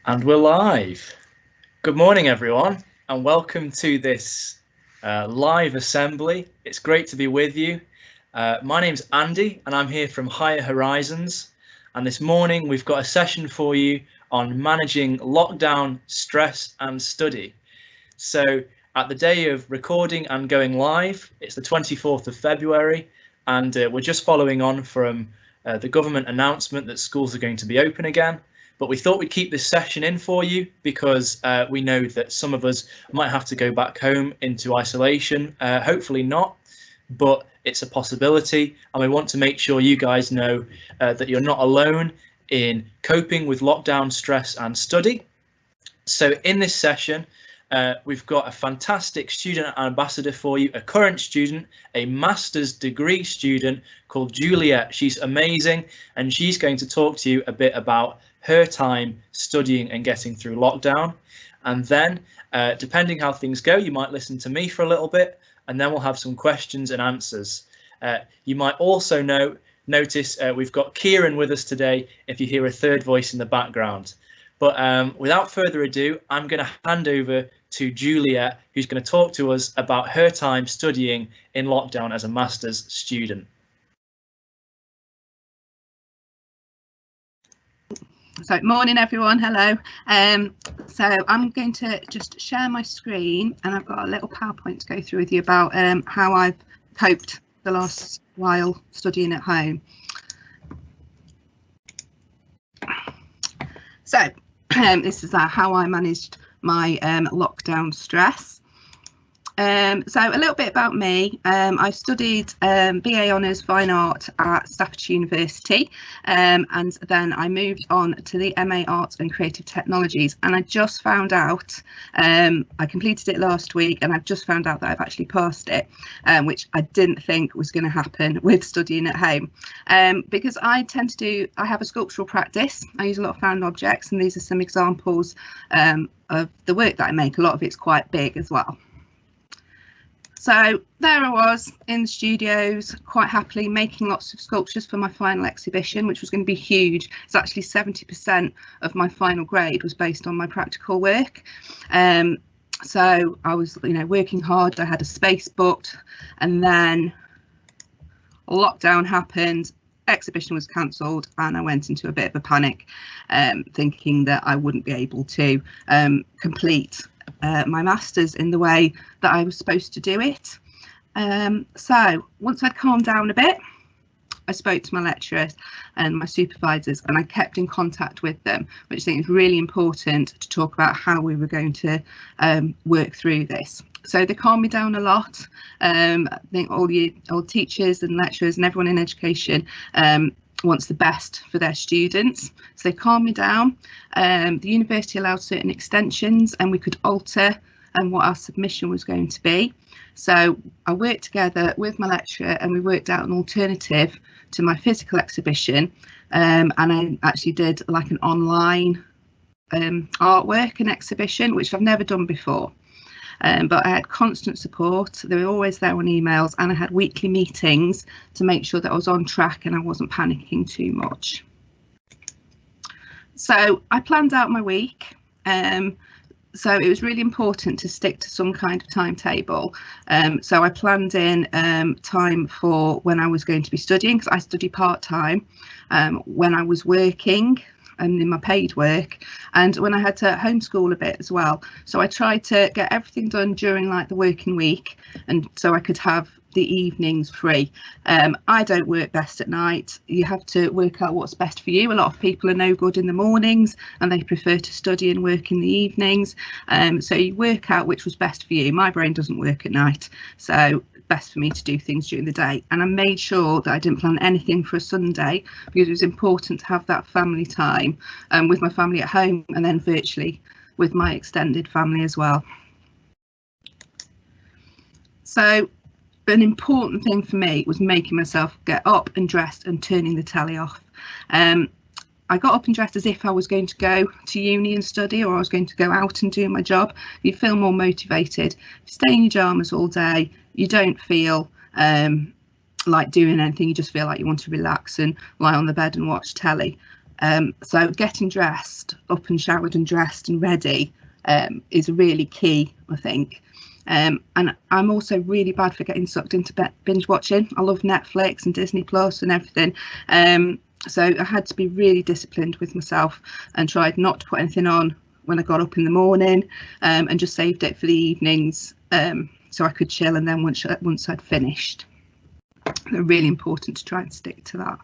And we're live. Good morning, everyone, and welcome to this live assembly. It's great to be with you. My name's Andy, and I'm here from Higher Horizons. And this morning, we've got a session for you on managing lockdown, stress, and study. So at the day of recording and going live, it's the 24th of February, and we're just following on from the government announcement that schools are going to be open again. But we thought we'd keep this session in for you because we know that some of us might have to go back home into isolation. Hopefully not, but it's a possibility. And we want to make sure you guys know that you're not alone in coping with lockdown, stress and study. So in this session, we've got a fantastic student ambassador for you, a current student, a master's degree student called Juliette. She's amazing, and she's going to talk to you a bit about her time studying and getting through lockdown. And then, depending how things go, you might listen to me for a little bit, and then we'll have some questions and answers. You might also notice we've got Kieran with us today if you hear a third voice in the background. But without further ado, I'm going to hand over to Juliette, who's going to talk to us about her time studying in lockdown as a master's student. So morning everyone, hello. So I'm going to just share my screen, and I've got a little PowerPoint to go through with you about how I've coped the last while studying at home. So this is how I managed my lockdown stress. So a little bit about me. I studied BA Honours Fine Art at Staffordshire University, and then I moved on to the MA Arts and Creative Technologies, and I just found out, I completed it last week, and I've just found out that I've actually passed it, which I didn't think was going to happen with studying at home, because I have a sculptural practice. I use a lot of found objects, and these are some examples of the work that I make. A lot of it's quite big as well. So there I was in the studios, quite happily making lots of sculptures for my final exhibition, which was going to be huge. It's actually 70% of my final grade was based on my practical work. So I was, working hard. I had a space booked, and then lockdown happened. Exhibition was cancelled, and I went into a bit of a panic, thinking that I wouldn't be able to complete my master's in the way that I was supposed to do it. So once I'd calmed down a bit, I spoke to my lecturers and my supervisors, and I kept in contact with them, which I think is really important to talk about how we were going to work through this. So they calmed me down a lot. I think all teachers and lecturers and everyone in education wants the best for their students, so they calmed me down. The university allowed certain extensions, and we could alter what our submission was going to be. So I worked together with my lecturer, and we worked out an alternative to my physical exhibition, and I actually did like an online artwork and exhibition, which I've never done before. But I had constant support. They were always there on emails, and I had weekly meetings to make sure that I was on track and I wasn't panicking too much. So I planned out my week. So it was really important to stick to some kind of timetable. So I planned in time for when I was going to be studying, because I study part-time, when I was working and in my paid work, and when I had to homeschool a bit as well. So I tried to get everything done during like the working week, and so I could have the evenings free. I don't work best at night. You have to work out what's best for you. A lot of people are no good in the mornings, and they prefer to study and work in the evenings. So you work out which was best for you. My brain doesn't work at night, so best for me to do things during the day. And I made sure that I didn't plan anything for a Sunday, because it was important to have that family time with my family at home, and then virtually with my extended family as well. So an important thing for me was making myself get up and dressed and turning the telly off. I got up and dressed as if I was going to go to uni and study, or I was going to go out and do my job. You feel more motivated. If you stay in your pyjamas all day, you don't feel like doing anything. You just feel like you want to relax and lie on the bed and watch telly. So getting dressed, up and showered and dressed and ready is really key, I think. And I'm also really bad for getting sucked into binge watching. I love Netflix and Disney Plus and everything. So I had to be really disciplined with myself and tried not to put anything on when I got up in the morning, and just saved it for the evenings, so I could chill. And then once I'd finished, they're really important to try and stick to that.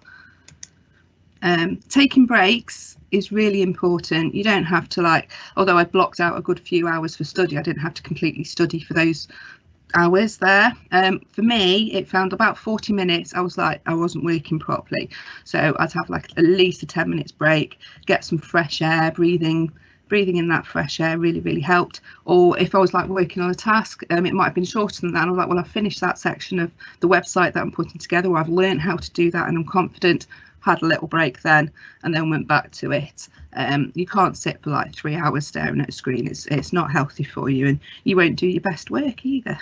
Taking breaks is really important. You don't have to, although I blocked out a good few hours for study, I didn't have to completely study for those hours there. For me, it found about 40 minutes. I was like, I wasn't working properly. So I'd have at least a 10 minutes break, get some fresh air, breathing in that fresh air really helped. Or if I was working on a task, it might have been shorter than that. And I was like, well, I've finished that section of the website that I'm putting together, or I've learned how to do that and I'm confident. Had a little break then, and then went back to it. You can't sit for 3 hours staring at a screen. It's not healthy for you, and you won't do your best work either.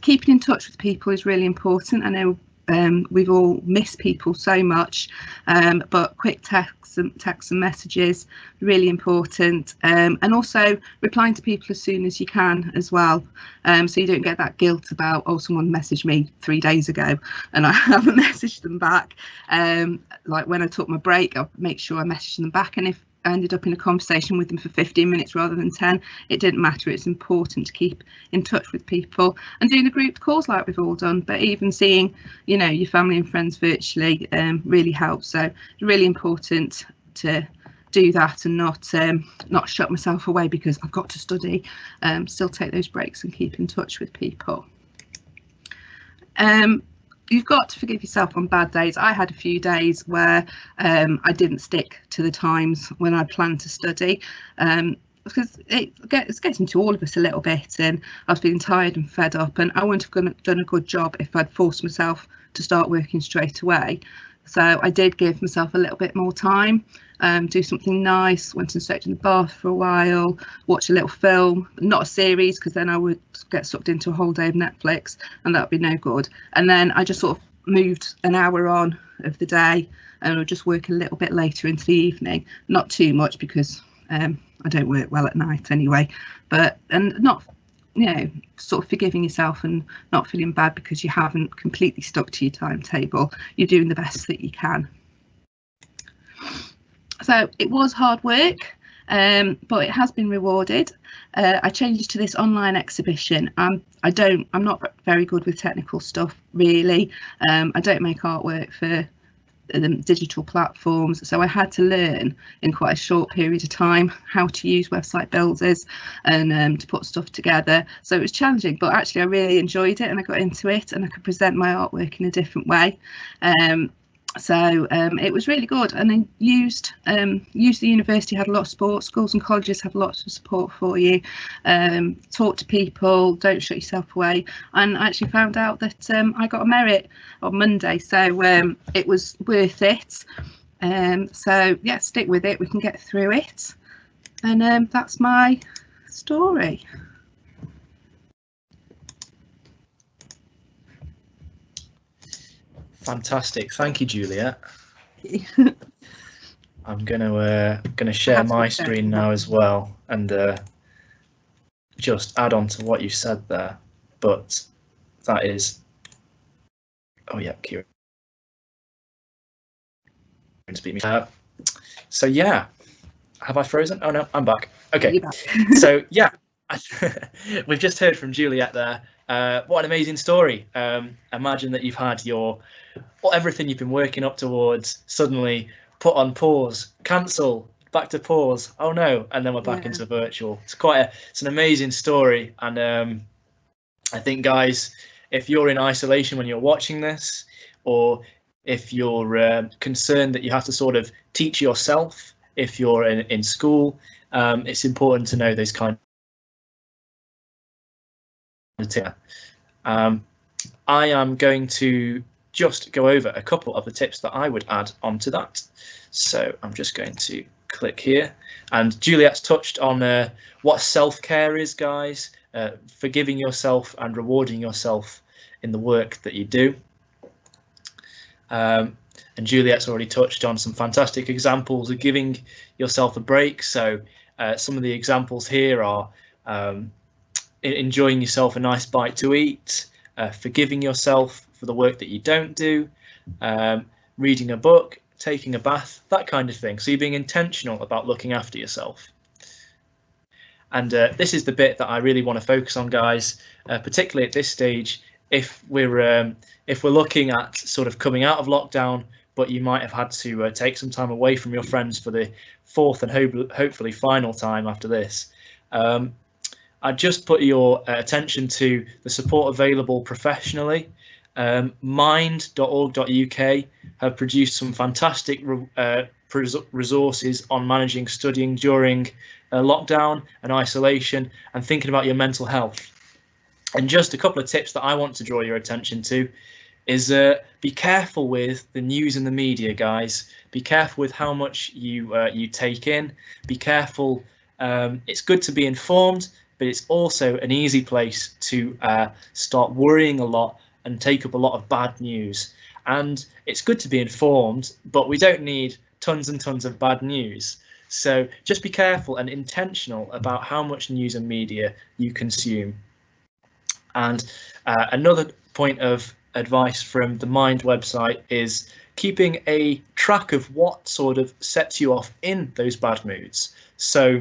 Keeping in touch with people is really important. I know we've all missed people so much, but quick texts and messages really important, and also replying to people as soon as you can as well, so you don't get that guilt about, oh, someone messaged me 3 days ago and I haven't messaged them back. Like when I took my break, I'll make sure I message them back, and if I ended up in a conversation with them for 15 minutes rather than 10, it didn't matter. It's important to keep in touch with people and doing the group calls like we've all done, but even seeing, your family and friends virtually really helps. So it's really important to do that and not shut myself away because I've got to study. Still take those breaks and keep in touch with people. You've got to forgive yourself on bad days. I had a few days where I didn't stick to the times when I planned to study, because it's getting to all of us a little bit, and I was feeling tired and fed up, and I wouldn't have done a good job if I'd forced myself to start working straight away. So I did give myself a little bit more time, do something nice, went and stayed in the bath for a while, watch a little film, not a series, because then I would get sucked into a whole day of Netflix and that would be no good. And then I just sort of moved an hour on of the day and would just work a little bit later into the evening, not too much because I don't work well at night anyway, and not, sort of forgiving yourself and not feeling bad because you haven't completely stuck to your timetable. You're doing the best that you can. So it was hard work, but it has been rewarded. I changed to this online exhibition. I'm not very good with technical stuff really. I don't make artwork for the digital platforms, so I had to learn in quite a short period of time how to use website builders and to put stuff together. So it was challenging, but actually I really enjoyed it and I got into it and I could present my artwork in a different way. So it was really good, and then used the university had a lot of support. Schools and colleges have lots of support for you. Talk to people, don't shut yourself away. And I actually found out that I got a merit on Monday, so it was worth it. So yeah, stick with it, we can get through it. And that's my story. Fantastic, thank you, Juliette. I'm gonna share my screen now as well and just add on to what you said there. But that is, oh yeah, Kieran. So yeah, have I frozen? Oh no, I'm back. Okay, so yeah, we've just heard from Juliette there. What an amazing story. Imagine that you've had everything you've been working up towards suddenly put on pause, cancel, back to pause, oh no, and then we're back into virtual. It's an amazing story. And I think, guys, if you're in isolation when you're watching this, or if you're concerned that you have to sort of teach yourself if you're in school, it's important to know those kind of I am going to just go over a couple of the tips that I would add onto that. So I'm just going to click here, and Juliette's touched on what self-care is, guys, forgiving yourself and rewarding yourself in the work that you do. And Juliette's already touched on some fantastic examples of giving yourself a break. So some of the examples here are enjoying yourself a nice bite to eat, forgiving yourself for the work that you don't do, reading a book, taking a bath, that kind of thing. So you're being intentional about looking after yourself. And this is the bit that I really want to focus on, guys, particularly at this stage. If we're looking at sort of coming out of lockdown, but you might have had to take some time away from your friends for the fourth and hopefully final time after this. I'd just put your attention to the support available professionally. Mind.org.uk have produced some fantastic resources on managing studying during lockdown and isolation and thinking about your mental health. And just a couple of tips that I want to draw your attention to is be careful with the news and the media, guys. Be careful with how much you take in. Be careful. It's good to be informed, but it's also an easy place to start worrying a lot and take up a lot of bad news. And it's good to be informed, but we don't need tons and tons of bad news. So just be careful and intentional about how much news and media you consume. And another point of advice from the Mind website is keeping a track of what sort of sets you off in those bad moods. So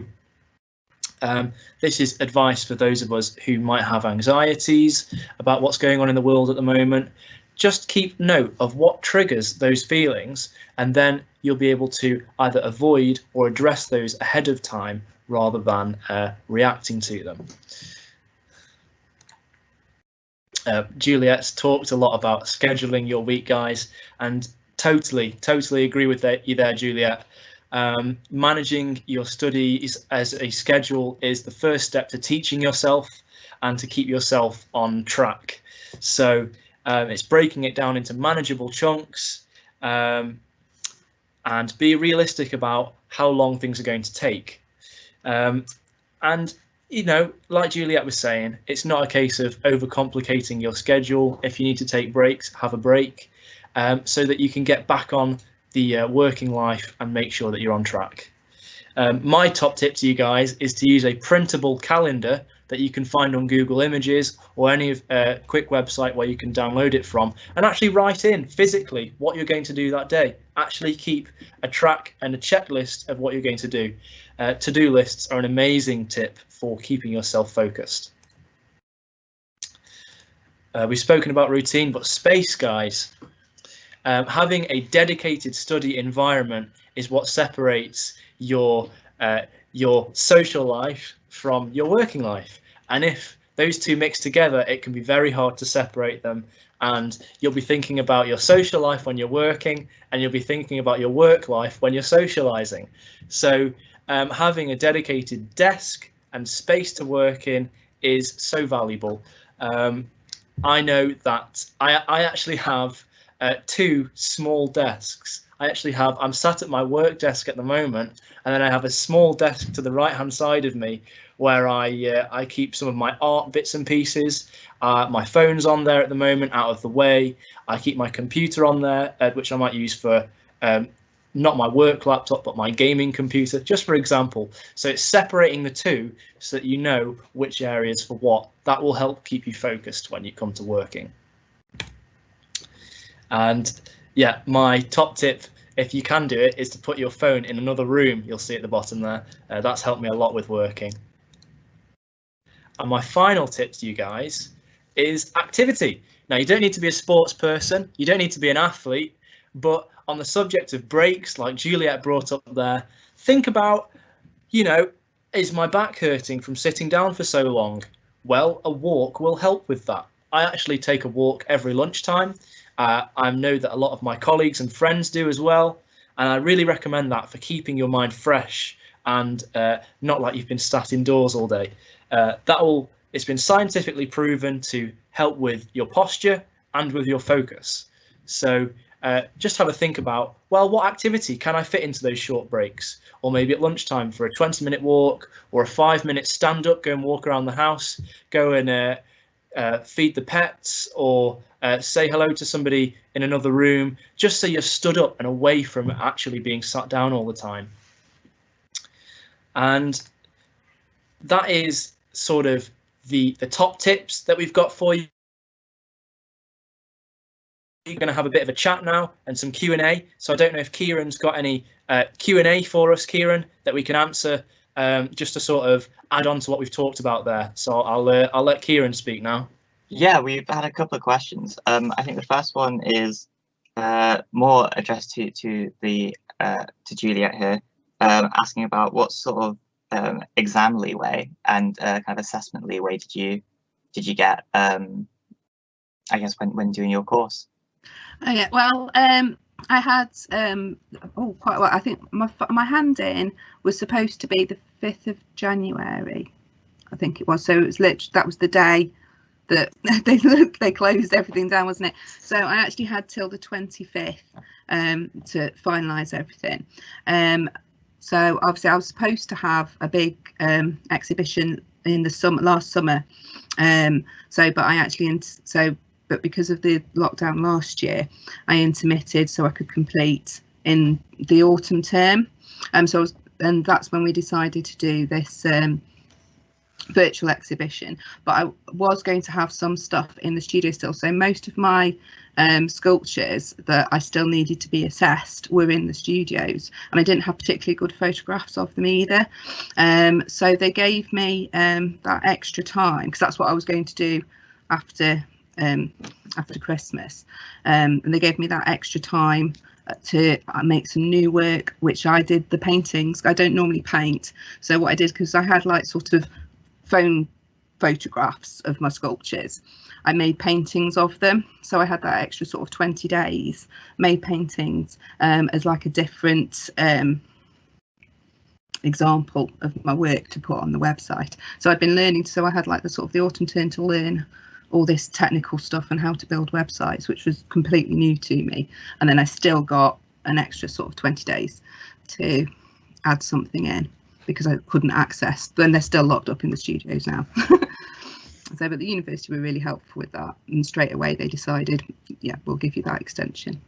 this is advice for those of us who might have anxieties about what's going on in the world at the moment. Just keep note of what triggers those feelings, and then you'll be able to either avoid or address those ahead of time rather than reacting to them. Juliette's talked a lot about scheduling your week, guys, and totally agree with you there, Juliette. Managing your studies as a schedule is the first step to teaching yourself and to keep yourself on track. So it's breaking it down into manageable chunks and be realistic about how long things are going to take. And you know, like Juliette was saying, it's not a case of overcomplicating your schedule. If you need to take breaks, have a break, so that you can get back on the working life and make sure that you're on track. My top tip to you guys is to use a printable calendar that you can find on Google Images or any quick website where you can download it from, and actually write in physically what you're going to do that day. Actually keep a track and a checklist of what you're going to do. To-do lists are an amazing tip for keeping yourself focused. We've spoken about routine, but space, guys. Having a dedicated study environment is what separates your social life from your working life. And if those two mix together, it can be very hard to separate them. And you'll be thinking about your social life when you're working, and you'll be thinking about your work life when you're socializing. So having a dedicated desk and space to work in is so valuable. I know that I actually have two small desks. I'm sat at my work desk at the moment, and then I have a small desk to the right hand side of me where I keep some of my art bits and pieces. My phone's on there at the moment, out of the way. I keep my computer on there, which I might use for not my work laptop, but my gaming computer, just for example. So it's separating the two so that you know which areas for what. That will help keep you focused when you come to working. And yeah, my top tip, if you can do it, is to put your phone in another room. You'll see at the bottom there. That's helped me a lot with working. And my final tip to you guys is activity. Now, you don't need to be a sports person. You don't need to be an athlete. But on the subject of breaks, like Juliette brought up there, think about, you know, is my back hurting from sitting down for so long? Well, a walk will help with that. I actually take a walk every lunchtime. I know that a lot of my colleagues and friends do as well, and I really recommend that for keeping your mind fresh and not like you've been sat indoors all day. It's been scientifically proven to help with your posture and with your focus. So just have a think about, well, what activity can I fit into those short breaks? Or maybe at lunchtime for a 20-minute walk or a 5-minute stand up, go and walk around the house, go and feed the pets or say hello to somebody in another room, just so you're stood up and away from actually being sat down all the time. And that is sort of the top tips that we've got for you. We're going to have a bit of a chat now and some Q&A. So I don't know if Kieran's got any Q&A for us, Kieran, that we can answer, just to sort of add on to what we've talked about there. So I'll let Kieran speak now. Yeah, we've had a couple of questions. I think the first one is more addressed to Juliette here, asking about what sort of exam leeway and kind of assessment leeway did you get, I guess, when doing your course? Yeah, well, I had quite well. I think my hand in was supposed to be the 5th of January, I think it was. So it was literally, that was the day that they closed everything down, wasn't it? So I actually had till the 25th to finalise everything. So obviously I was supposed to have a big exhibition in the last summer. But because of the lockdown last year, I intermitted so I could complete in the autumn term. And that's when we decided to do this virtual exhibition. But I was going to have some stuff in the studio still. So most of my sculptures that I still needed to be assessed were in the studios, and I didn't have particularly good photographs of them either. So they gave me that extra time, because that's what I was going to do after Christmas, and they gave me that extra time to make some new work, which I did the paintings. I don't normally paint, so what I did, because I had like sort of phone photographs of my sculptures, I made paintings of them. So I had that extra sort of 20 days, made paintings as like a different example of my work to put on the website. So I'd been learning, so I had like the sort of the autumn term to learn all this technical stuff and how to build websites, which was completely new to me. And then I still got an extra sort of 20 days to add something in, because I couldn't access, then they're still locked up in the studios now. So, but the university were really helpful with that, and straight away they decided, yeah, we'll give you that extension.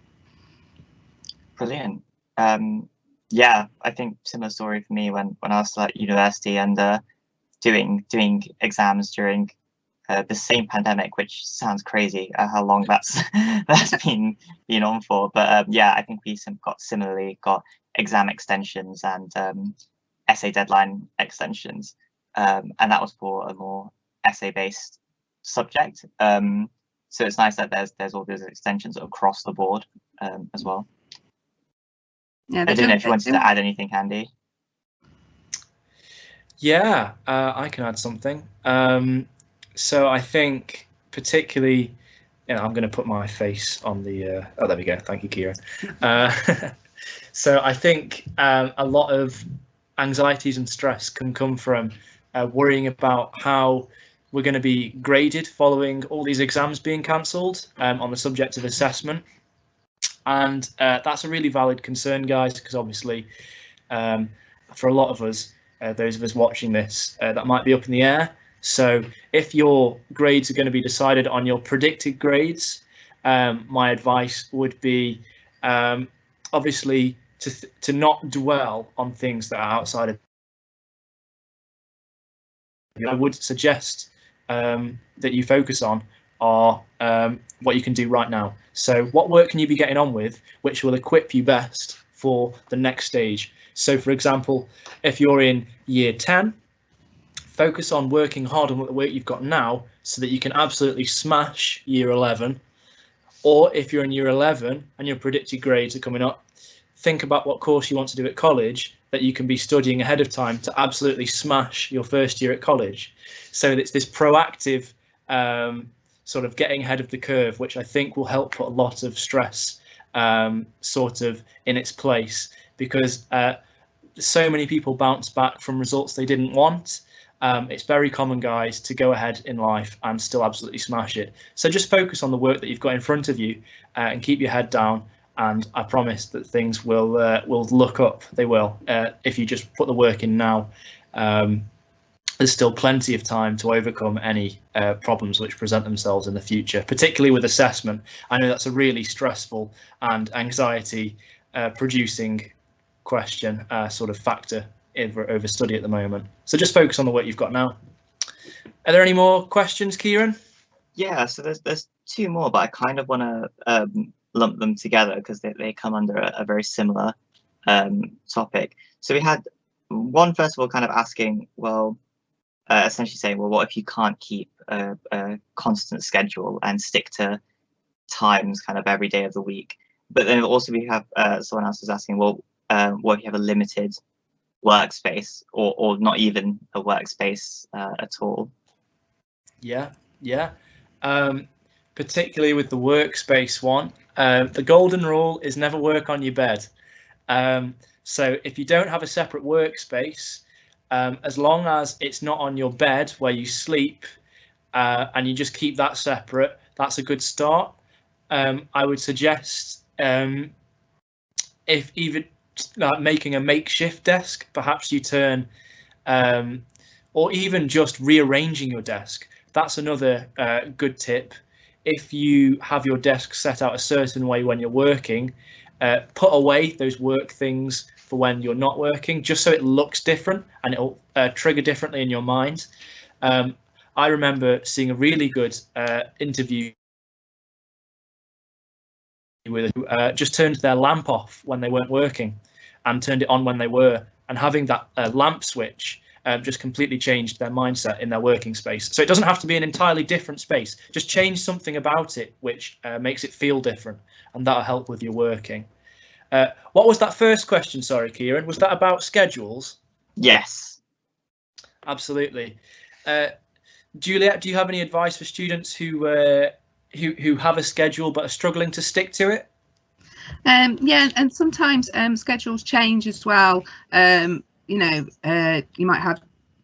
Brilliant. Yeah, I think similar story for me when I was at university and doing exams during the same pandemic, which sounds crazy how long that's been on for. But yeah, I think we similarly got exam extensions and essay deadline extensions, and that was for a more essay-based subject. So it's nice that there's all those extensions across the board as well. Yeah, I don't know if you wanted to add anything, Andy. Yeah, I can add something. So I think particularly, I'm going to put my face on the, oh, there we go. Thank you, Kieran. So I think a lot of anxieties and stress can come from worrying about how we're going to be graded following all these exams being cancelled on the subject of assessment. And that's a really valid concern, guys, because obviously for a lot of us, those of us watching this, that might be up in the air. So if your grades are going to be decided on your predicted grades, my advice would be obviously to not dwell on things that are outside of you. I would suggest that you focus on are what you can do right now. So what work can you be getting on with which will equip you best for the next stage? So for example, if you're in year 10, focus on working hard on the work you've got now so that you can absolutely smash year 11. Or if you're in year 11 and your predicted grades are coming up, think about what course you want to do at college that you can be studying ahead of time to absolutely smash your first year at college. So it's this proactive sort of getting ahead of the curve, which I think will help put a lot of stress sort of in its place, because so many people bounce back from results they didn't want. It's very common, guys, to go ahead in life and still absolutely smash it. So just focus on the work that you've got in front of you and keep your head down. And I promise that things will look up. They will, if you just put the work in now. there's still plenty of time to overcome any problems which present themselves in the future, particularly with assessment. I know that's a really stressful and anxiety producing question, sort of factor over study at the moment. So just focus on the work you've got now. Are there any more questions, Kieran? Yeah, so there's two more, but I kind of want to lump them together because they come under a very similar topic. So we had one, first of all, kind of asking, well, essentially saying, well, what if you can't keep a constant schedule and stick to times kind of every day of the week? But then also we have someone else is asking, well, what if you have a limited workspace or not even a workspace at all? Yeah. Particularly with the workspace one, the golden rule is never work on your bed. So if you don't have a separate workspace, as long as it's not on your bed where you sleep, and you just keep that separate, that's a good start. I would suggest, if even making a makeshift desk, perhaps you turn, or even just rearranging your desk. That's another good tip. If you have your desk set out a certain way when you're working, put away those work things for when you're not working, just so it looks different and it'll trigger differently in your mind. I remember seeing a really good interview with who just turned their lamp off when they weren't working and turned it on when they were, and having that lamp switch just completely changed their mindset in their working space. So it doesn't have to be an entirely different space, just change something about it which makes it feel different, and that'll help with your working. What was that first question, sorry, Kieran? Was that about schedules? Yes. Absolutely. Juliette, do you have any advice for students who have a schedule but are struggling to stick to it? Yeah, and sometimes schedules change as well. You might have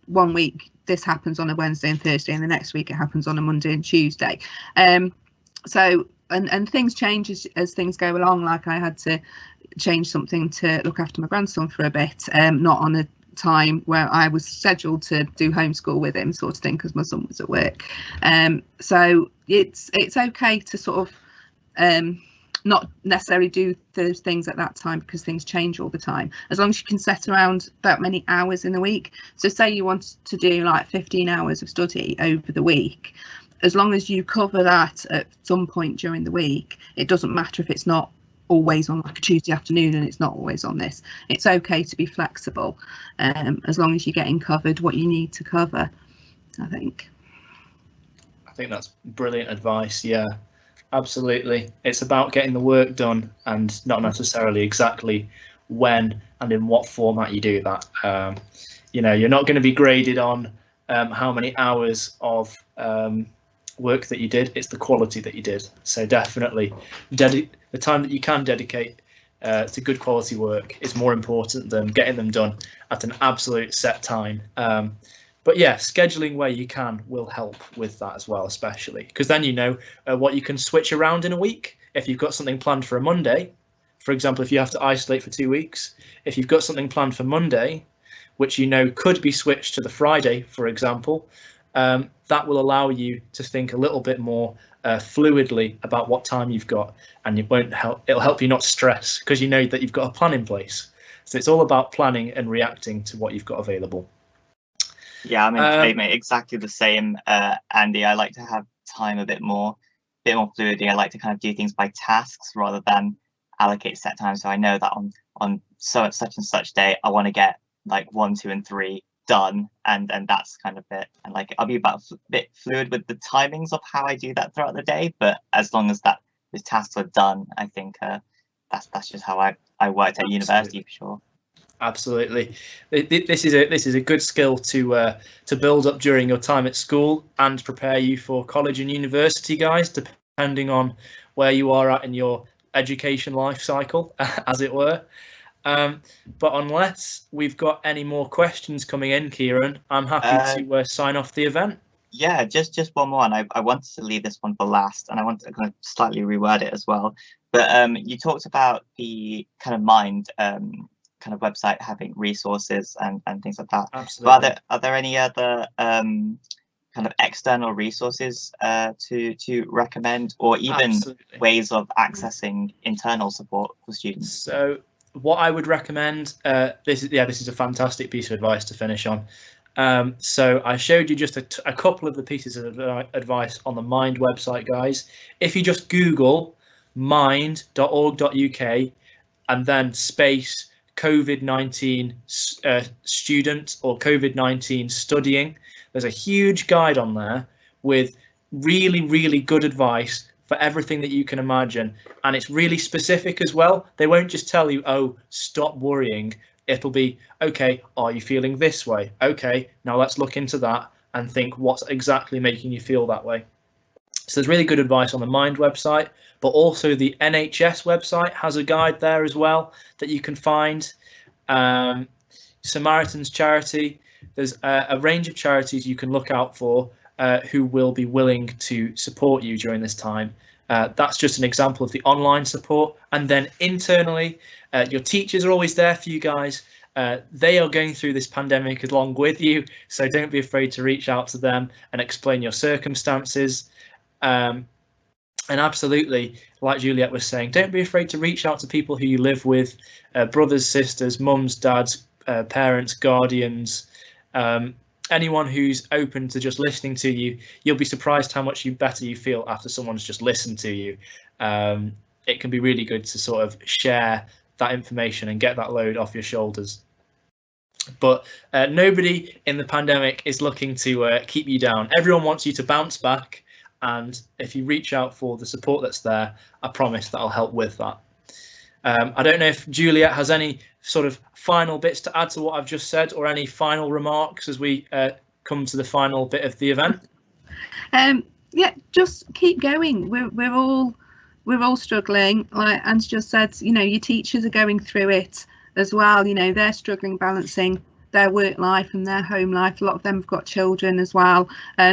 one week this happens on a Wednesday and Thursday, and the next week it happens on a Monday and Tuesday. So things change as things go along. Like I had to change something to look after my grandson for a bit, not on a time where I was scheduled to do homeschool with him, sort of thing, because my son was at work. So it's okay to sort of not necessarily do those things at that time, because things change all the time, as long as you can set around that many hours in the week. So say you want to do like 15 hours of study over the week, as long as you cover that at some point during the week, it doesn't matter if it's not always on like a Tuesday afternoon and it's not always on this. It's okay to be flexible, as long as you're getting covered what you need to cover, I think. I think that's brilliant advice. Yeah, absolutely. It's about getting the work done and not necessarily exactly when and in what format you do that. You're not going to be graded on how many hours of work that you did. It's the quality that you did. So definitely the time that you can dedicate to good quality work is more important than getting them done at an absolute set time. But yeah, scheduling where you can will help with that as well, especially because then you know what you can switch around in a week. If you've got something planned for a Monday, for example, if you have to isolate for 2 weeks, if you've got something planned for Monday, which you know could be switched to the Friday, for example, that will allow you to think a little bit more fluidly about what time you've got, and it'll help you not stress because you know that you've got a plan in place. So it's all about planning and reacting to what you've got available. Yeah, I mean, exactly the same, Andy. I like to have time a bit more fluidly. I like to kind of do things by tasks rather than allocate set time. So I know that on such and such day, I want to get like 1, 2, and 3 done, and that's kind of it. And like I'll be a bit fluid with the timings of how I do that throughout the day. But as long as the tasks are done, I think that's just how I worked at university for sure. Absolutely, this is a good skill to build up during your time at school and prepare you for college and university, guys, depending on where you are at in your education life cycle, as it were. But unless we've got any more questions coming in, Kieran, I'm happy to sign off the event. Yeah, just one more, and I wanted to leave this one for last, and I want to kind of slightly reword it as well. But you talked about the kind of mind kind of website having resources and things like that. Absolutely. But are there any other kind of external resources to recommend, or even Absolutely. ways of accessing internal support for students? So what I would recommend, this is a fantastic piece of advice to finish on. So I showed you just a couple of the pieces of advice on the Mind website, guys. If you just Google mind.org.uk and then space COVID-19 student or COVID-19 studying, there's a huge guide on there with really, really good advice for everything that you can imagine. And it's really specific as well. They won't just tell you, oh, stop worrying. It'll be, okay, are you feeling this way? Okay, now let's look into that and think what's exactly making you feel that way. So there's really good advice on the Mind website, but also the NHS website has a guide there as well that you can find. Samaritan's Charity, there's a range of charities you can look out for who will be willing to support you during this time. That's just an example of the online support. And then internally, your teachers are always there for you guys. They are going through this pandemic along with you, so don't be afraid to reach out to them and explain your circumstances. And absolutely, like Juliette was saying, don't be afraid to reach out to people who you live with, brothers, sisters, mums, dads, parents, guardians, anyone who's open to just listening to you. You'll be surprised how much better you feel after someone's just listened to you. It can be really good to sort of share that information and get that load off your shoulders. But nobody in the pandemic is looking to keep you down. Everyone wants you to bounce back. And if you reach out for the support that's there, I promise that I'll help with that. I don't know if Juliette has any sort of final bits to add to what I've just said, or any final remarks as we come to the final bit of the event. Yeah, just keep going. We're all struggling. Like Anne's just said, you know, your teachers are going through it as well. You know, they're struggling balancing their work life and their home life. A lot of them have got children as well,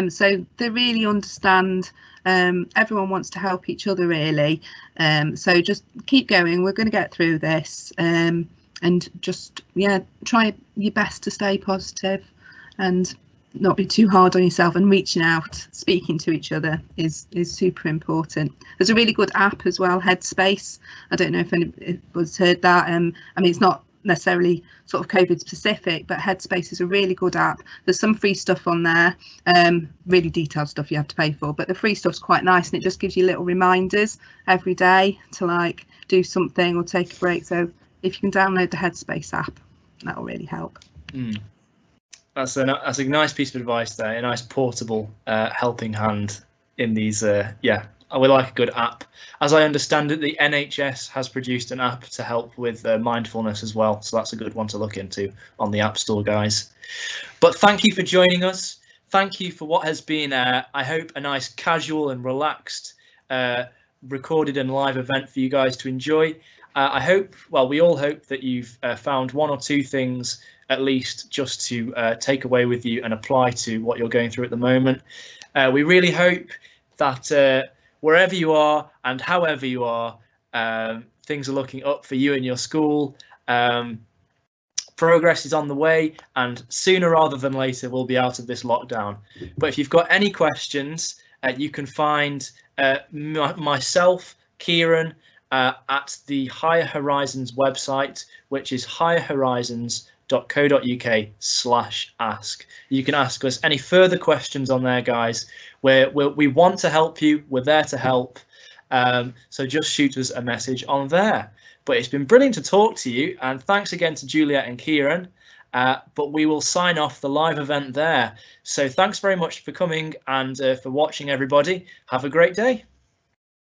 so they really understand. Everyone wants to help each other, really. So just keep going. We're going to get through this, and just try your best to stay positive and not be too hard on yourself, and reaching out, speaking to each other is super important. There's a really good app as well, Headspace. I don't know if anyone's heard that. I mean, it's not necessarily sort of COVID specific, but Headspace is a really good app. There's some free stuff on there, really detailed stuff you have to pay for, but the free stuff's quite nice, and it just gives you little reminders every day to like do something or take a break. So if you can download the Headspace app, that'll really help. That's a nice piece of advice there, a nice portable helping hand in these. We like a good app. As I understand it, the NHS has produced an app to help with mindfulness as well, so that's a good one to look into on the App Store, guys. But thank you for joining us. Thank you for what has been, I hope, a nice casual and relaxed recorded and live event for you guys to enjoy. I hope, well, we all hope that you've found one or two things at least just to take away with you and apply to what you're going through at the moment. We really hope that wherever you are and however you are, things are looking up for you and your school. Progress is on the way, and sooner rather than later we'll be out of this lockdown. But if you've got any questions, you can find myself, Kieran, at the Higher Horizons website, which is higherhorizons.co.uk/ask. You can ask us any further questions on there, guys. We want to help you. We're there to help. So just shoot us a message on there. But it's been brilliant to talk to you, and thanks again to Juliette and Kieran. But we will sign off the live event there. So thanks very much for coming and for watching, everybody. Have a great day.